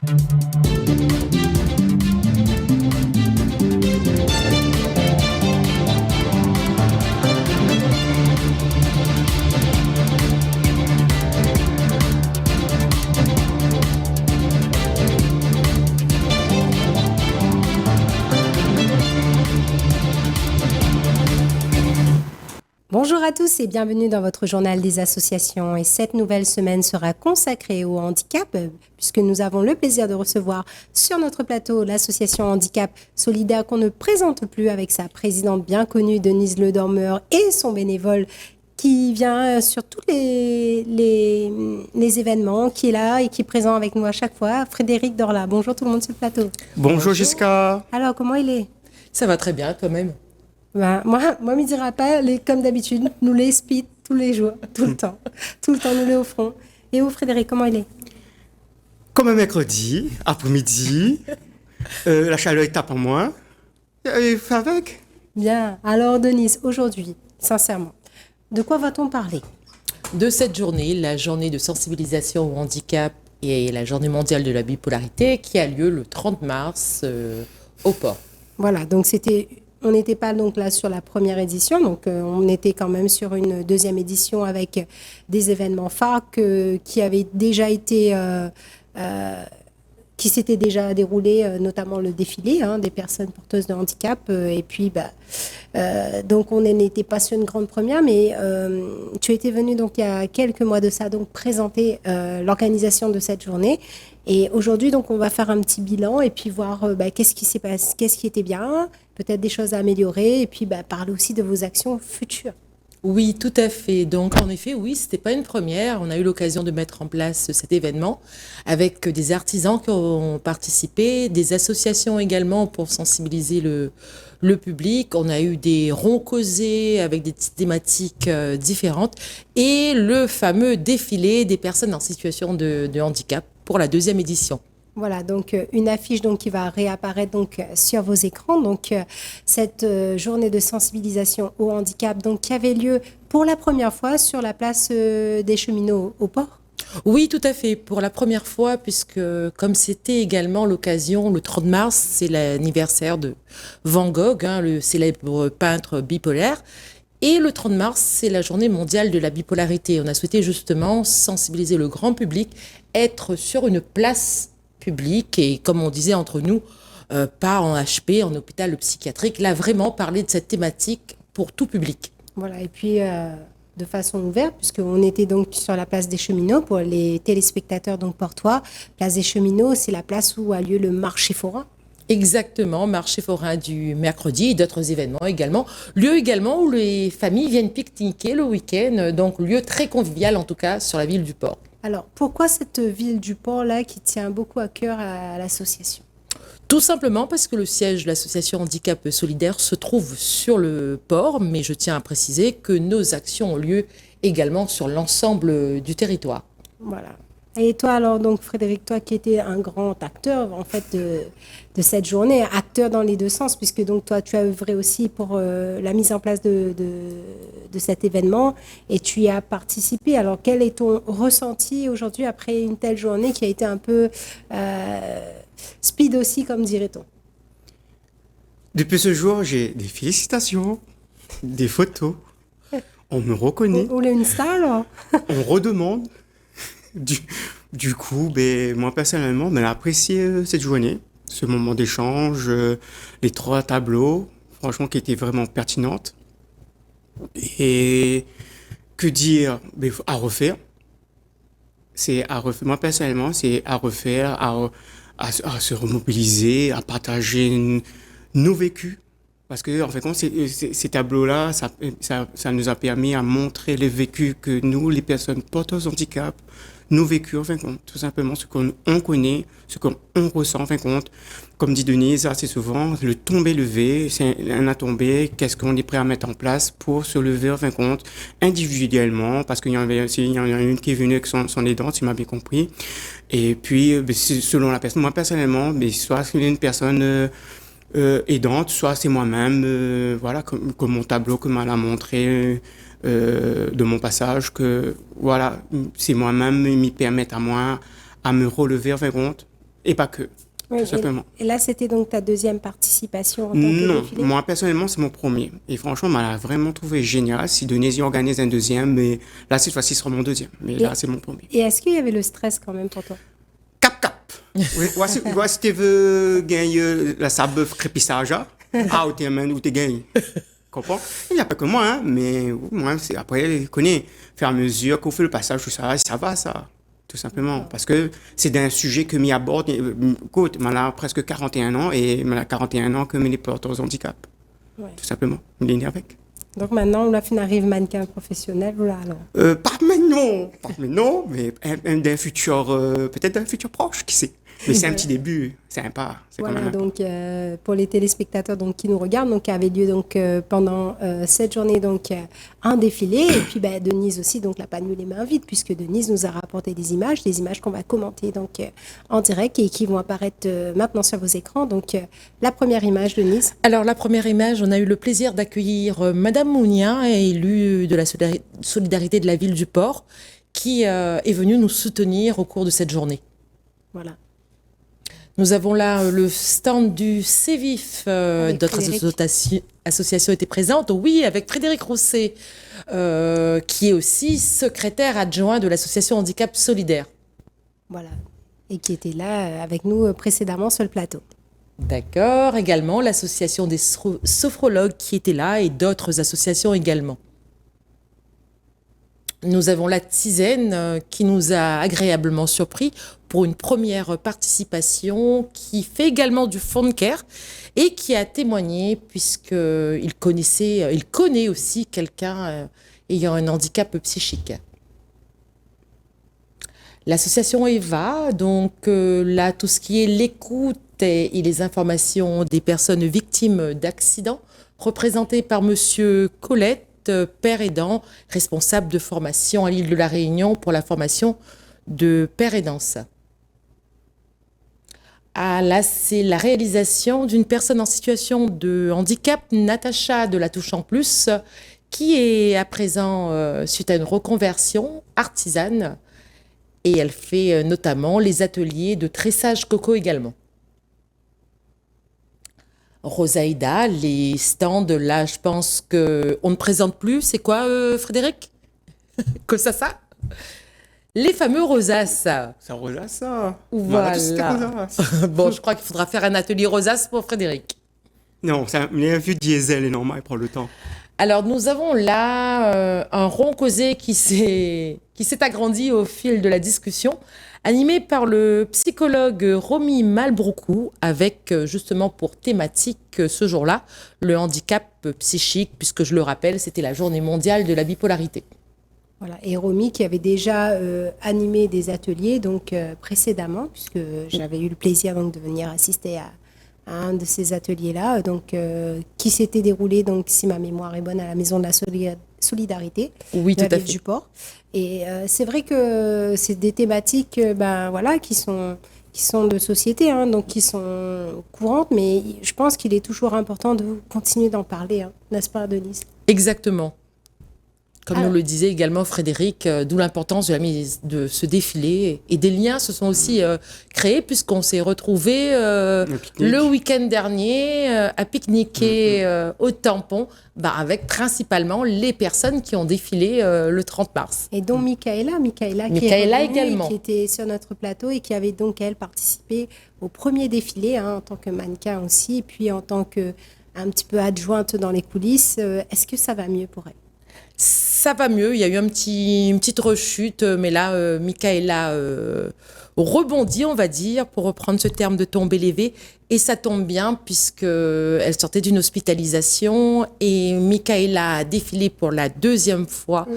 Bonjour à tous et bienvenue dans votre journal des associations. Et cette nouvelle semaine sera consacrée au handicap, puisque nous avons le plaisir de recevoir sur notre plateau l'association Handicap Solidaire qu'on ne présente plus avec sa présidente bien connue Denise Le Dormeur et son bénévole qui vient sur tous les événements, qui est là et qui est présent avec nous à chaque fois, Frédéric Dorla. Bonjour tout le monde sur le plateau. Bonjour Jessica. Alors, comment il est ? Ça va très bien quand même. Ben, moi, me dira pas, comme d'habitude, nous les speed tous les jours, tout le temps. Tout le temps, nous les offrons. Et vous, Frédéric, comment il est ? Comme un mercredi, après-midi, la chaleur est tape en moi. Et fait avec. Bien. Alors, Denise, aujourd'hui, sincèrement, de quoi va-t-on parler ? De cette journée, la journée de sensibilisation au handicap et la journée mondiale de la bipolarité qui a lieu le 30 mars au port. Voilà, donc on n'était pas donc là sur la première édition, donc on était quand même sur une deuxième édition avec des événements phares qui avaient déjà été, qui s'étaient déjà déroulés, notamment le défilé des personnes porteuses de handicap. Et puis, donc on n'était pas sur une grande première, mais tu étais venu donc il y a quelques mois de ça donc présenter l'organisation de cette journée. Et aujourd'hui, donc, on va faire un petit bilan et puis voir qu'est-ce qui s'est passé, qu'est-ce qui était bien, peut-être des choses à améliorer et puis parler aussi de vos actions futures. Oui, tout à fait. Donc, en effet, oui, c'était pas une première. On a eu l'occasion de mettre en place cet événement avec des artisans qui ont participé, des associations également pour sensibiliser le public. On a eu des ronds causés avec des thématiques différentes et le fameux défilé des personnes en situation de handicap pour la deuxième édition. Voilà, donc une affiche donc, qui va réapparaître donc, sur vos écrans. Donc, cette journée de sensibilisation au handicap donc, qui avait lieu pour la première fois sur la place des Cheminots au port. Oui, tout à fait. Pour la première fois, puisque comme c'était également l'occasion, le 30 mars, c'est l'anniversaire de Van Gogh, le célèbre peintre bipolaire. Et le 30 mars, c'est la journée mondiale de la bipolarité. On a souhaité justement sensibiliser le grand public, être sur une place publique et, comme on disait entre nous, pas en HP, en hôpital psychiatrique. Là, vraiment parler de cette thématique pour tout public. Voilà, et puis de façon ouverte, puisqu'on était donc sur la place des Cheminots pour les téléspectateurs donc portois. Place des Cheminots, c'est la place où a lieu le marché forain. Exactement, marché forain du mercredi et d'autres événements également. Lieu également où les familles viennent pique-niquer le week-end, donc lieu très convivial en tout cas sur la ville du port. Alors, pourquoi cette ville du port-là qui tient beaucoup à cœur à l'association ? Tout simplement parce que le siège de l'association Handicap Solidaire se trouve sur le port, mais je tiens à préciser que nos actions ont lieu également sur l'ensemble du territoire. Voilà. Et toi alors, donc Frédéric, toi qui étais un grand acteur en fait de cette journée, acteur dans les deux sens, puisque donc toi tu as œuvré aussi pour la mise en place de cet événement et tu y as participé. Alors quel est ton ressenti aujourd'hui après une telle journée qui a été un peu speed aussi, comme dirait-on ? Depuis ce jour, j'ai des félicitations, des photos. On me reconnaît. On est une star alors ? On redemande. Du coup, moi personnellement, j'ai apprécié cette journée, ce moment d'échange, les 3 tableaux, franchement, qui étaient vraiment pertinentes. Et que dire, à refaire. C'est à refaire. Moi personnellement, c'est à refaire, à se remobiliser, à partager nos vécus. Parce que, en fait, ces tableaux-là, ça nous a permis à montrer les vécus que nous, les personnes porteuses de handicap, nos vécus, en fin de compte, tout simplement ce qu'on connaît, ce qu'on ressent, en fin de compte. Comme dit Denise assez souvent, le tomber-lever, c'est un tombé, qu'est-ce qu'on est prêt à mettre en place pour se lever, en fin de compte, individuellement, parce qu'il y en a une qui est venue avec son aidante, si m'a bien compris. Et puis, selon la personne, moi personnellement, soit c'est une personne aidante, soit c'est moi-même, voilà, comme mon tableau que m'a montré de mon passage, que voilà, c'est moi-même, ils me permettent à moi à me relever en fin de compte, Et pas que, Oui, tout simplement. et là, c'était donc ta deuxième participation en tant que Non, défilé? moi personnellement, c'est mon premier. Et franchement, on m'a vraiment trouvé génial. Si Denise y organise un deuxième, mais là, cette fois-ci, ce sera mon deuxième. Mais là, c'est mon premier. Et est-ce qu'il y avait le stress quand même pour toi? Cap. Oui, voici tu veux gagner la sabeuf crépissage, ah, ou t'es ou t'es gagné. Comprends? Il n'y a pas que moi, hein, mais moi, c'est après, connais, faire à mesure qu'on fait le passage, tout ça, ça va, ça. Tout simplement. Parce que c'est un sujet que m'y aborde. Écoute, m'en a presque 41 ans et m'en a 41 ans que m'y porte aux handicaps. Ouais. Tout simplement. Il est né avec. Donc maintenant, là, tu arrives mannequin professionnel, voilà, alors. Pas maintenant, mais d'un futur, peut-être d'un futur proche, qui sait. Mais c'est un petit début, c'est sympa. C'est Voilà, quand même donc pour les téléspectateurs donc, qui nous regardent, donc avait lieu donc pendant cette journée donc un défilé et puis Denise aussi donc l'a pas tenu les mains vides puisque Denise nous a rapporté des images qu'on va commenter donc en direct et qui vont apparaître maintenant sur vos écrans. Donc la première image, Denise. Alors, la première image, on a eu le plaisir d'accueillir Madame Mounien, élue de la solidarité de la ville du Port, qui est venue nous soutenir au cours de cette journée. Voilà. Nous avons là le stand du CEVIF. D'autres associations étaient présentes. Oui, avec Frédéric Rousset, qui est aussi secrétaire adjoint de l'association Handicap Solidaire. Voilà. Et qui était là avec nous précédemment sur le plateau. D'accord. Également l'association des sophrologues qui était là et d'autres associations également. Nous avons la Tisaine qui nous a agréablement surpris pour une première participation, qui fait également du phone care et qui a témoigné puisqu'il connaît aussi quelqu'un ayant un handicap psychique. L'association EVA, donc là, tout ce qui est l'écoute et les informations des personnes victimes d'accidents, représentée par Monsieur Colette, père aidant, responsable de formation à l'île de la Réunion pour la formation de père aidance. Ah, là, c'est la réalisation d'une personne en situation de handicap, Natacha de la Touche en Plus, qui est à présent, suite à une reconversion, artisane, et elle fait notamment les ateliers de tressage coco également. Rosaïda, les stands, là, je pense qu'on ne présente plus. C'est quoi, Frédéric? Que ça? Les fameux rosaces. C'est rosace, ça. Voilà. Rosace. Bon, je crois qu'il faudra faire un atelier rosace pour Frédéric. Non, c'est un vieux diesel, et normal, il prend le temps. Alors, nous avons là un rond causé qui s'est agrandi au fil de la discussion, animé par le psychologue Romy Malbroucou, avec justement pour thématique ce jour-là, le handicap psychique, puisque je le rappelle, c'était la journée mondiale de la bipolarité. Voilà. Et Romy qui avait déjà animé des ateliers donc précédemment, puisque j'avais eu le plaisir donc de venir assister à un de ces ateliers-là, donc qui s'était déroulé, donc si ma mémoire est bonne, à la Maison de la Solidarité, oui, de la tout à ville fait. du Port. Et c'est vrai que c'est des thématiques voilà, qui sont de société, hein, donc qui sont courantes, mais je pense qu'il est toujours important de continuer d'en parler, hein, n'est-ce pas, Denise? Exactement. Comme Alors, nous le disait également Frédéric, d'où l'importance de la mise de ce défilé. Et des liens se sont aussi créés puisqu'on s'est retrouvés le week-end dernier à pique-niquer au tampon, avec principalement les personnes qui ont défilé le 30 mars. et dont Michaela qui est revenue, également. qui était sur notre plateau et qui avait donc, elle, participé au premier défilé, hein, en tant que mannequin aussi, et puis en tant que un petit peu adjointe dans les coulisses. Est-ce que ça va mieux pour elle? Ça va mieux, il y a eu une petite rechute, mais là, Michaela rebondit, on va dire, pour reprendre ce terme de tomber lévé, et ça tombe bien puisqu'elle sortait d'une hospitalisation, et Michaela a défilé pour la deuxième fois,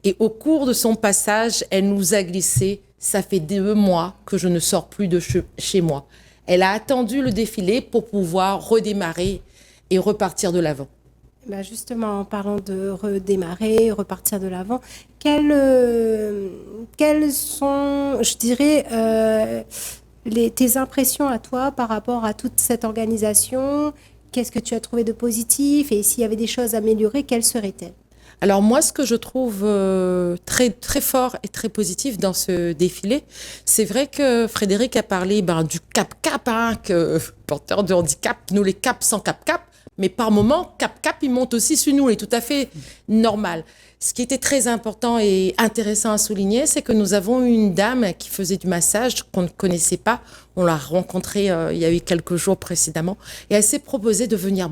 et au cours de son passage, elle nous a glissé « ça fait 2 mois que je ne sors plus de chez moi ». Elle a attendu le défilé pour pouvoir redémarrer et repartir de l'avant. Justement, en parlant de redémarrer, repartir de l'avant, quelles sont, je dirais, tes impressions à toi par rapport à toute cette organisation? Qu'est-ce que tu as trouvé de positif? Et s'il y avait des choses à améliorer, quelles seraient-elles? Alors moi, ce que je trouve très très fort et très positif dans ce défilé, c'est vrai que Frédéric a parlé du cap-cap, hein, que porteur de handicap, nous les caps sans cap-cap, mais par moment, cap-cap, il monte aussi sur nous, et tout à fait normal. Ce qui était très important et intéressant à souligner, c'est que nous avons une dame qui faisait du massage qu'on ne connaissait pas. On l'a rencontrée il y a eu quelques jours précédemment, et elle s'est proposée de venir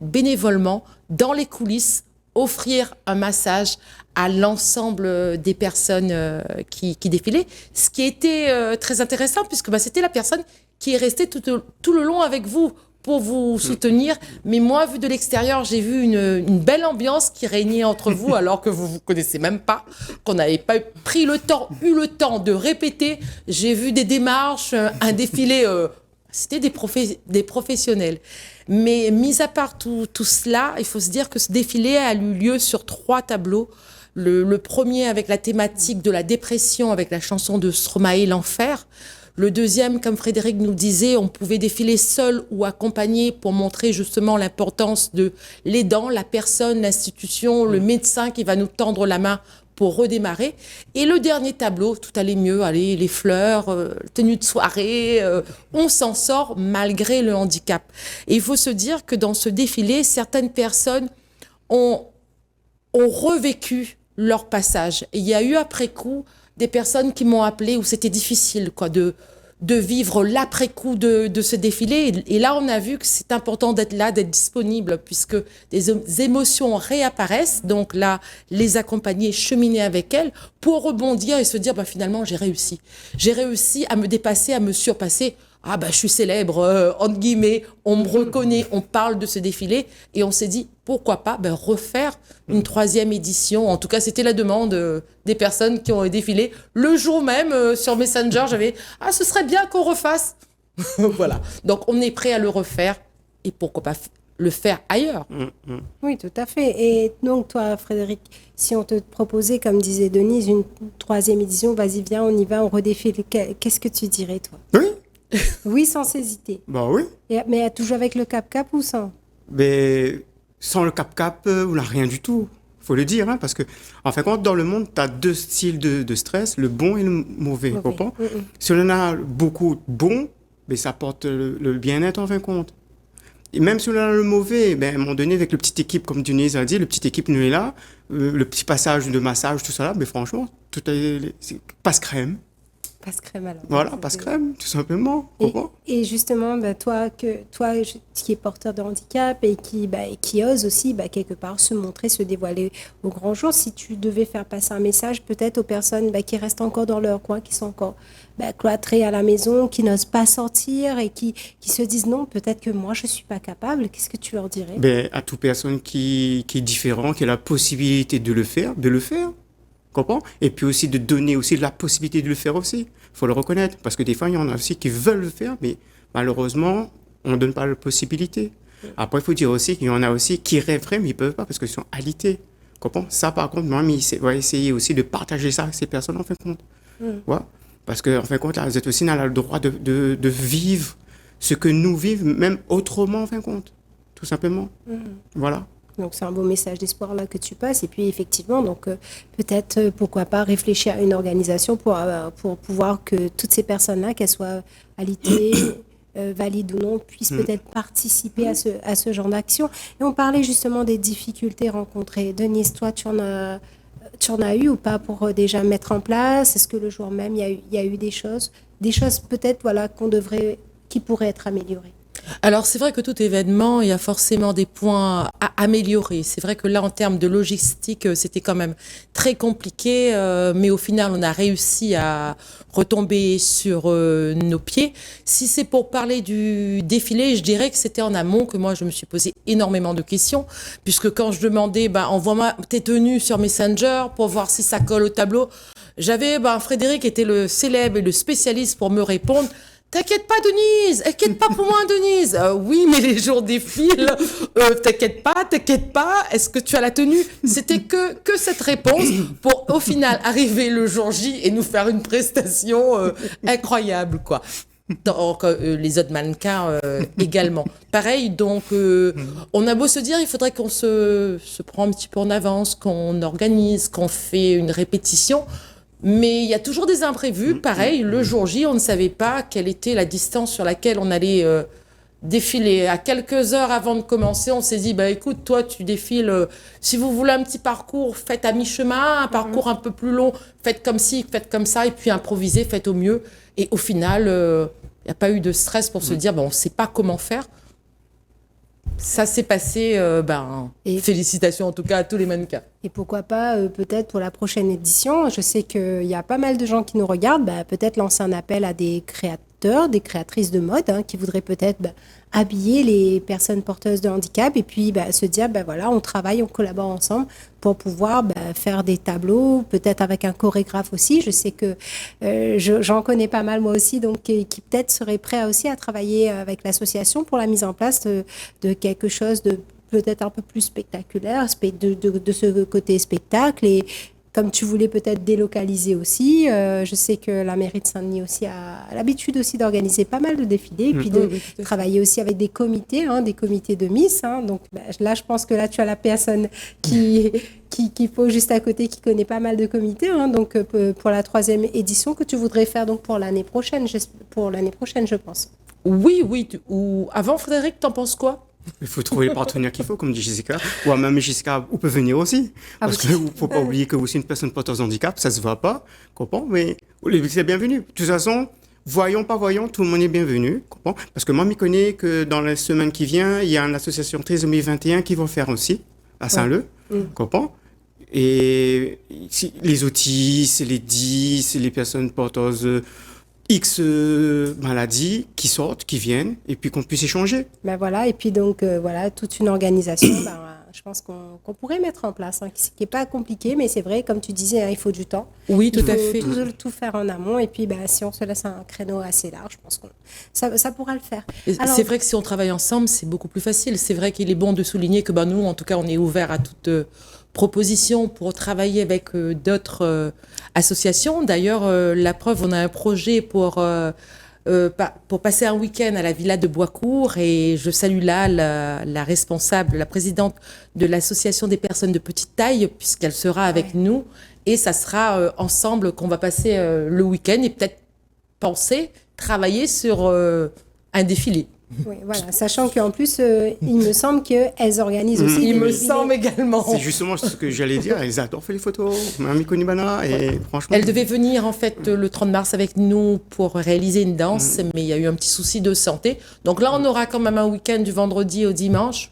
bénévolement dans les coulisses offrir un massage à l'ensemble des personnes qui défilaient, ce qui était très intéressant puisque c'était la personne qui est restée tout le long avec vous pour vous soutenir. Mais moi, vu de l'extérieur, j'ai vu une belle ambiance qui régnait entre vous alors que vous vous connaissez même pas, qu'on n'avait pas eu le temps de répéter. J'ai vu des démarches, un défilé... C'était des professionnels. Mais mis à part tout cela, il faut se dire que ce défilé a eu lieu sur 3 tableaux. Le premier avec la thématique de la dépression, avec la chanson de Stromae, L'Enfer. Le deuxième, comme Frédéric nous disait, on pouvait défiler seul ou accompagné pour montrer justement l'importance de l'aidant, la personne, l'institution, le médecin qui va nous tendre la main pour redémarrer. Et le dernier tableau, tout allait mieux, les fleurs, tenue de soirée, on s'en sort malgré le handicap. Et il faut se dire que dans ce défilé, certaines personnes ont revécu leur passage. Et il y a eu après coup des personnes qui m'ont appelé où c'était difficile de vivre l'après-coup de ce défilé. Et là, on a vu que c'est important d'être là, d'être disponible, puisque des émotions réapparaissent. Donc là, les accompagner, cheminer avec elles pour rebondir et se dire, finalement, j'ai réussi. J'ai réussi à me dépasser, à me surpasser. Je suis célèbre, entre guillemets, on me reconnaît, on parle de ce défilé. Et on s'est dit, pourquoi pas refaire une 3e édition. En tout cas, c'était la demande des personnes qui ont défilé. Le jour même, sur Messenger, j'avais « ce serait bien qu'on refasse ». Voilà. Donc, on est prêt à le refaire. Et pourquoi pas le faire ailleurs. Oui, tout à fait. Et donc, toi, Frédéric, si on te proposait, comme disait Denise, une 3e édition, vas-y, viens, on y va, on redéfile. Qu'est-ce que tu dirais, toi ? Oui. Oui, sans hésiter. Oui. Mais toujours avec le cap-cap ou sans ? Mais sans le cap-cap, on n'a rien du tout. Il faut le dire, parce que, en fin de compte, dans le monde, tu as 2 styles de stress, le bon et le mauvais. Comprends ? Si on en a beaucoup de bons, ça apporte le bien-être, en fin de compte. Et même si on a le mauvais, à un moment donné, avec le petite équipe, comme Denise a dit, le petite équipe nous est là, le petit passage de massage, tout ça là, franchement, c'est passe-crème. Passe-crème alors. Voilà, passe-crème, tout simplement. Et justement, toi qui es porteur de handicap et qui ose aussi quelque part se montrer, se dévoiler au grand jour, si tu devais faire passer un message peut-être aux personnes qui restent encore dans leur coin, qui sont encore cloîtrées à la maison, qui n'osent pas sortir et qui se disent non, peut-être que moi je ne suis pas capable, qu'est-ce que tu leur dirais ? À toute personne qui est différente, qui a la possibilité de le faire, comprends ? Et puis aussi de donner aussi la possibilité de le faire aussi. Il faut le reconnaître. Parce que des fois, il y en a aussi qui veulent le faire, mais malheureusement, on ne donne pas la possibilité. Après, il faut dire aussi qu'il y en a aussi qui rêveraient, mais ils ne peuvent pas parce qu'ils sont alités. Comprends ? Ça, par contre, moi, on va essayer aussi de partager ça avec ces personnes, en fin de compte. Ouais. Parce qu'en fin de compte, là, vous êtes aussi dans le droit de vivre ce que nous vivons, même autrement, en fin de compte. Tout simplement. Voilà. Donc, c'est un beau message d'espoir là que tu passes. Et puis, effectivement, donc peut-être, pourquoi pas, réfléchir à une organisation pour pouvoir que toutes ces personnes-là, qu'elles soient alitées, valides ou non, puissent peut-être participer à ce genre d'action. Et on parlait justement des difficultés rencontrées. Denise, toi, tu en as eu ou pas pour déjà mettre en place ? Est-ce que le jour même, il y a eu des choses peut-être qui pourraient être améliorées ? Alors, c'est vrai que tout événement, il y a forcément des points à améliorer. C'est vrai que là, en termes de logistique, c'était quand même très compliqué, mais au final, on a réussi à retomber sur nos pieds. Si c'est pour parler du défilé, je dirais que c'était en amont que moi, je me suis posé énormément de questions, puisque quand je demandais, envoie-moi tes tenues sur Messenger pour voir si ça colle au tableau, j'avais Frédéric qui était le célèbre et le spécialiste pour me répondre. T'inquiète pas, Denise, inquiète pas pour moi, Denise. Oui, mais les jours défilent. T'inquiète pas. Est-ce que tu as la tenue ? C'était que cette réponse pour, au final, arriver le jour J et nous faire une prestation incroyable, quoi. les autres mannequins également. Pareil, donc on a beau se dire, il faudrait qu'on se prend un petit peu en avance, qu'on organise, qu'on fait une répétition, mais il y a toujours des imprévus. Pareil, le jour J, on ne savait pas quelle était la distance sur laquelle on allait défiler. À quelques heures avant de commencer, on s'est dit, bah écoute, toi tu défiles, si vous voulez un petit parcours, faites à mi-chemin, un parcours un peu plus long, faites comme ci, faites comme ça, et puis improvisez, faites au mieux. Et au final, il n'y a pas eu de stress pour se dire, on ne sait pas comment faire. Ça s'est passé, félicitations en tout cas à tous les mannequins. Et pourquoi pas, peut-être pour la prochaine édition, je sais qu'il y a pas mal de gens qui nous regardent, peut-être lancer un appel à des créateurs, des créatrices de mode qui voudraient peut-être habiller les personnes porteuses de handicap et puis se dire, voilà, on travaille, on collabore ensemble pour pouvoir faire des tableaux, peut-être avec un chorégraphe aussi. Je sais que j'en connais pas mal moi aussi, donc qui peut-être seraient prêts aussi à travailler avec l'association pour la mise en place de quelque chose de peut-être un peu plus spectaculaire, de ce côté spectacle. Et comme tu voulais peut-être délocaliser aussi, je sais que la mairie de Saint-Denis aussi a l'habitude aussi d'organiser pas mal de défilés et puis de travailler aussi avec des comités de Miss. Donc là, je pense que là, tu as la personne qu'il faut juste à côté, qui connaît pas mal de comités. Donc pour la 3e édition que tu voudrais faire donc pour l'année prochaine, je pense. Oui. Ou avant, Frédéric, t'en penses quoi? Il faut trouver le partenaire qu'il faut, comme dit Jessica. Ou même Jessica, vous peut venir aussi. Parce qu'il ne faut pas oublier que vous êtes une personne porteuse de handicap, ça ne se voit pas, comprends? Mais c'est bienvenu. De toute façon, voyons, pas voyons, tout le monde est bienvenu, comprends? Parce que moi, je connais que dans la semaine qui vient, il y a une association Trisomie 21 qui vont faire aussi, à Saint-Leu, comprends? Et les autistes, les 10, les personnes porteuses X maladies qui sortent, qui viennent, et puis qu'on puisse échanger. Voilà, et puis donc, voilà, toute une organisation, je pense qu'on pourrait mettre en place, qui n'est pas compliqué, mais c'est vrai, comme tu disais, il faut du temps. Oui, tout à fait. Il faut tout faire en amont, et puis si on se laisse un créneau assez large, je pense que ça pourra le faire. C'est vrai que si on travaille ensemble, c'est beaucoup plus facile. C'est vrai qu'il est bon de souligner que nous, en tout cas, on est ouvert à toute proposition pour travailler avec d'autres associations. D'ailleurs, la preuve, on a un projet pour passer un week-end à la villa de Boiscourt, et je salue là la responsable, la présidente de l'association des personnes de petite taille, puisqu'elle sera avec nous, et ça sera ensemble qu'on va passer le week-end et peut-être travailler sur un défilé. Oui, voilà, sachant qu'en plus, il me semble qu'elles organisent aussi. Il me semble également. C'est justement ce que j'allais dire. Elles adorent faire les photos. Mamie Konibana, et franchement. Elle devait venir en fait le 30 mars avec nous pour réaliser une danse, mais il y a eu un petit souci de santé. Donc là, on aura quand même un week-end du vendredi au dimanche.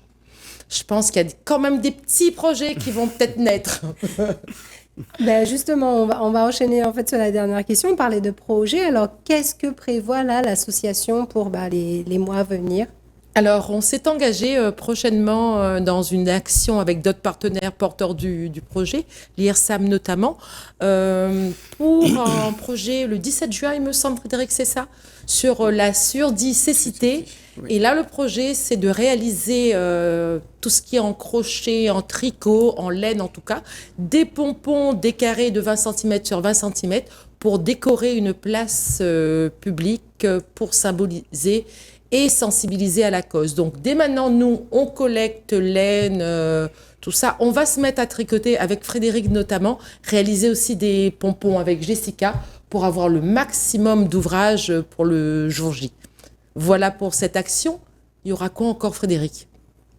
Je pense qu'il y a quand même des petits projets qui vont peut-être naître. Justement, on va enchaîner en fait sur la dernière question. On parlait de projets. Alors, qu'est-ce que prévoit là l'association pour les mois à venir? Alors, on s'est engagé prochainement dans une action avec d'autres partenaires porteurs du projet, l'IRSAM notamment, pour un projet le 17 juin, il me semble, Frédéric, c'est ça, sur la surdicécité. Oui. Et là, le projet, c'est de réaliser tout ce qui est en crochet, en tricot, en laine en tout cas, des pompons, des carrés de 20 cm sur 20 cm pour décorer une place publique pour symboliser et sensibiliser à la cause. Donc, dès maintenant, nous, on collecte laine, tout ça. On va se mettre à tricoter avec Frédéric notamment, réaliser aussi des pompons avec Jessica pour avoir le maximum d'ouvrages pour le jour J. Voilà pour cette action. Il y aura quoi encore, Frédéric?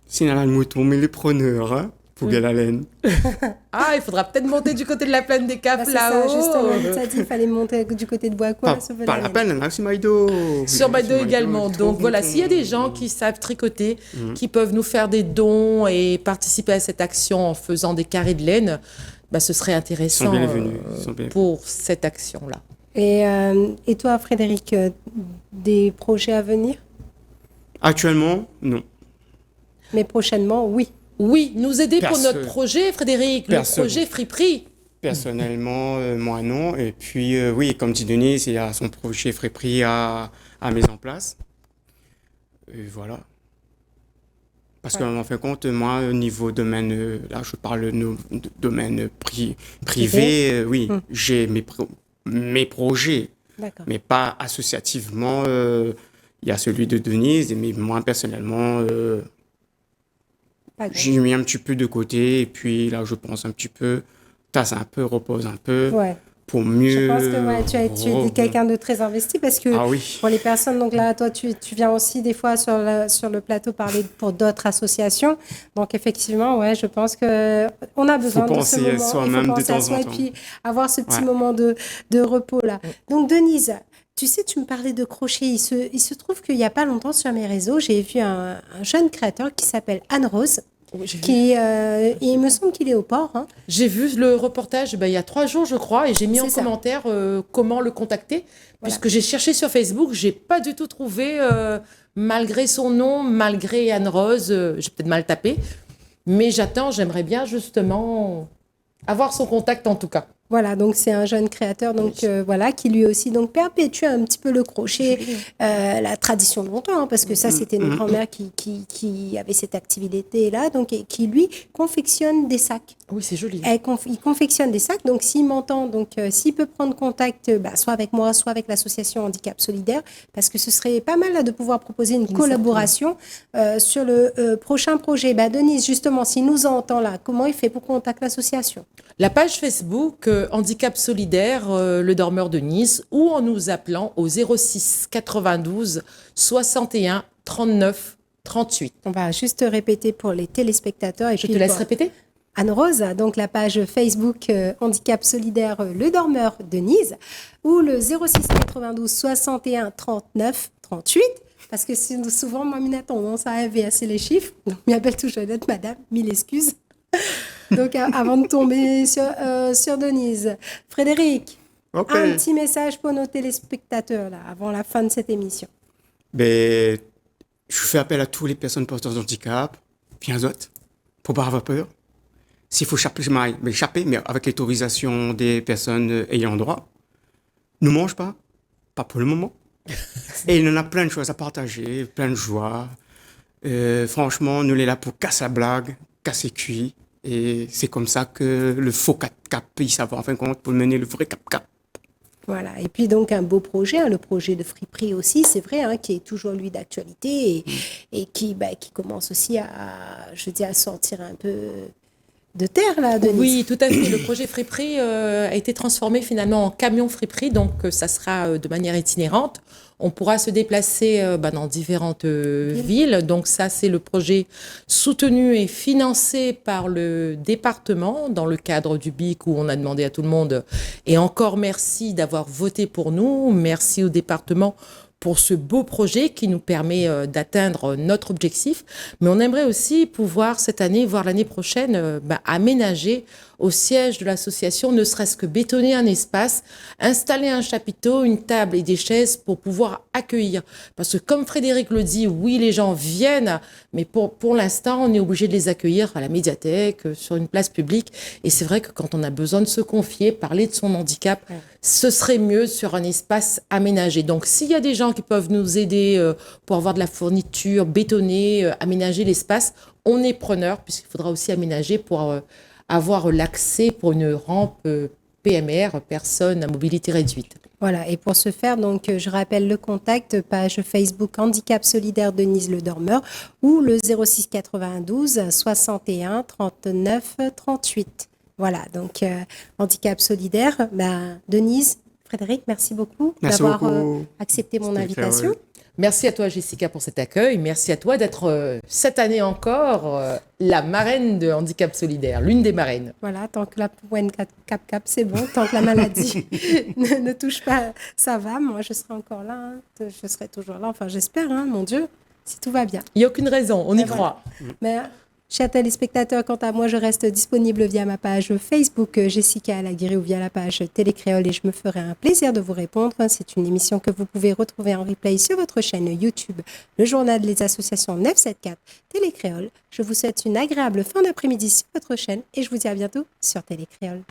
Sinon, le mouton, mais les preneurs, pour bien la laine. Il faudra peut-être monter du côté de la plaine des Caps là-haut. Justement, ça dit, il fallait monter du côté de Boiscourt. Pas la peine, là, sur Maïdo. Sur Maïdo également. Donc voilà, s'il y a des gens qui savent tricoter, qui peuvent nous faire des dons et participer à cette action en faisant des carrés de laine, ce serait intéressant pour cette action-là. Et toi, Frédéric, des projets à venir? Actuellement, non. Mais prochainement, oui. Oui, nous aider pour notre projet, Frédéric, le projet Friperie. Personnellement, moi non. Et puis, oui, comme dit Denise, il y a son projet Friperie à mettre en place. Et voilà. Parce qu'en fin de compte, moi, au niveau domaine, là, je parle de domaine privé, oui, j'ai mes projets. D'accord. mais pas associativement. Il y a celui de Denise, mais moi, personnellement, Pas grave. j'ai mis un petit peu de côté. Et puis là, je pense un petit peu, tasse un peu, repose un peu, Ouais. pour mieux... Je pense que ouais, tu es quelqu'un de très investi parce que Ah oui. pour les personnes, donc là, toi, tu viens aussi des fois sur le plateau parler pour d'autres associations. Donc effectivement, ouais, je pense que on a besoin de ce penser à moment. soi-même Il faut de penser à temps soi en et temps. puis avoir ce petit Ouais. moment de repos là. Donc Denise, tu sais, tu me parlais de crochet. Il se trouve qu'il n'y a pas longtemps sur mes réseaux, j'ai vu un jeune créateur qui s'appelle Anne-Rose. Oui, j'ai vu. Il me semble qu'il est au port. Hein. J'ai vu le reportage il y a 3 jours, je crois, et j'ai mis C'est en ça. commentaire comment le contacter, puisque j'ai cherché sur Facebook, j'ai pas du tout trouvé, malgré son nom, malgré Anne Rose, j'ai peut-être mal tapé, mais j'aimerais bien justement avoir son contact en tout cas. Voilà, donc c'est un jeune créateur donc voilà qui lui aussi donc perpétue un petit peu le crochet, la tradition de longtemps hein, parce que ça c'était nos grands-mères qui avaient cette activité là donc et qui lui confectionne des sacs. Oui, c'est joli. Il confectionne des sacs donc s'il m'entend donc s'il peut prendre contact soit avec moi soit avec l'association Handicap Solidaire parce que ce serait pas mal là, de pouvoir proposer une collaboration sur le prochain projet. Denise justement s'il nous entend là comment il fait pour contacter l'association? La page Facebook Handicap Solidaire, le dormeur de Nice, ou en nous appelant au 06 92 61 39 38. On va juste répéter pour les téléspectateurs. Et Je puis te laisse répéter. Anne-Rose, donc la page Facebook Handicap Solidaire Le Dormeur de Nice, ou le 06 92 61 39 38. Parce que souvent, moi, j'ai tendance à inverser les chiffres. Donc, je m'appelle toujours notre madame, mille excuses. Donc, avant de tomber sur Denise. Frédéric, Ok. un petit message pour nos téléspectateurs, là, avant la fin de cette émission. Ben, je fais appel à toutes les personnes porteuses de handicap, bien d'autres, pour pas avoir peur. S'il faut échapper, mais avec l'autorisation des personnes ayant droit. Ne mange pas pour le moment. Et il y en a plein de choses à partager, plein de joie. Franchement, nous est là pour casser la blague, casser cuit. Et c'est comme ça que le faux cap, il s'avère en fin de compte pour mener le vrai cap. Voilà, et puis donc un beau projet, hein, le projet de friperie aussi, c'est vrai, hein, qui est toujours lui d'actualité et qui commence aussi à sortir un peu de terre là, Denise. Oui, tout à fait. Le projet friperie a été transformé finalement en camion friperie, donc ça sera de manière itinérante. On pourra se déplacer dans différentes villes. Donc ça, c'est le projet soutenu et financé par le département dans le cadre du BIC où on a demandé à tout le monde. Et encore merci d'avoir voté pour nous. Merci au département pour ce beau projet qui nous permet d'atteindre notre objectif. Mais on aimerait aussi pouvoir cette année, voire l'année prochaine, aménager au siège de l'association, ne serait-ce que bétonner un espace, installer un chapiteau, une table et des chaises pour pouvoir accueillir. Parce que comme Frédéric le dit, oui, les gens viennent, mais pour l'instant, on est obligé de les accueillir à la médiathèque, sur une place publique. Et c'est vrai que quand on a besoin de se confier, parler de son handicap, ce serait mieux sur un espace aménagé. Donc, s'il y a des gens qui peuvent nous aider pour avoir de la fourniture, bétonner, aménager l'espace, on est preneur, puisqu'il faudra aussi aménager pour avoir l'accès pour une rampe PMR, personnes à mobilité réduite. Voilà, et pour ce faire, donc, je rappelle le contact, page Facebook Handicap Solidaire Denise Le Dormeur ou le 06 92 61 39 38. Voilà, donc Handicap Solidaire. Denise, Frédéric, merci beaucoup d'avoir accepté mon invitation. Merci à toi, Jessica, pour cet accueil. Merci à toi d'être, cette année encore, la marraine de Handicap Solidaire, l'une des marraines. Voilà, tant que la pointe cap, c'est bon. Tant que la maladie ne touche pas, ça va. Moi, je serai encore là. Hein. Je serai toujours là. Enfin, j'espère, hein, mon Dieu, si tout va bien. Il n'y a aucune raison, on y croit. Mais, chers téléspectateurs, quant à moi, je reste disponible via ma page Facebook Jessica Alaguirre ou via la page Télécréole et je me ferai un plaisir de vous répondre. C'est une émission que vous pouvez retrouver en replay sur votre chaîne YouTube, le journal des associations 974 Télécréole. Je vous souhaite une agréable fin d'après-midi sur votre chaîne et je vous dis à bientôt sur Télécréole.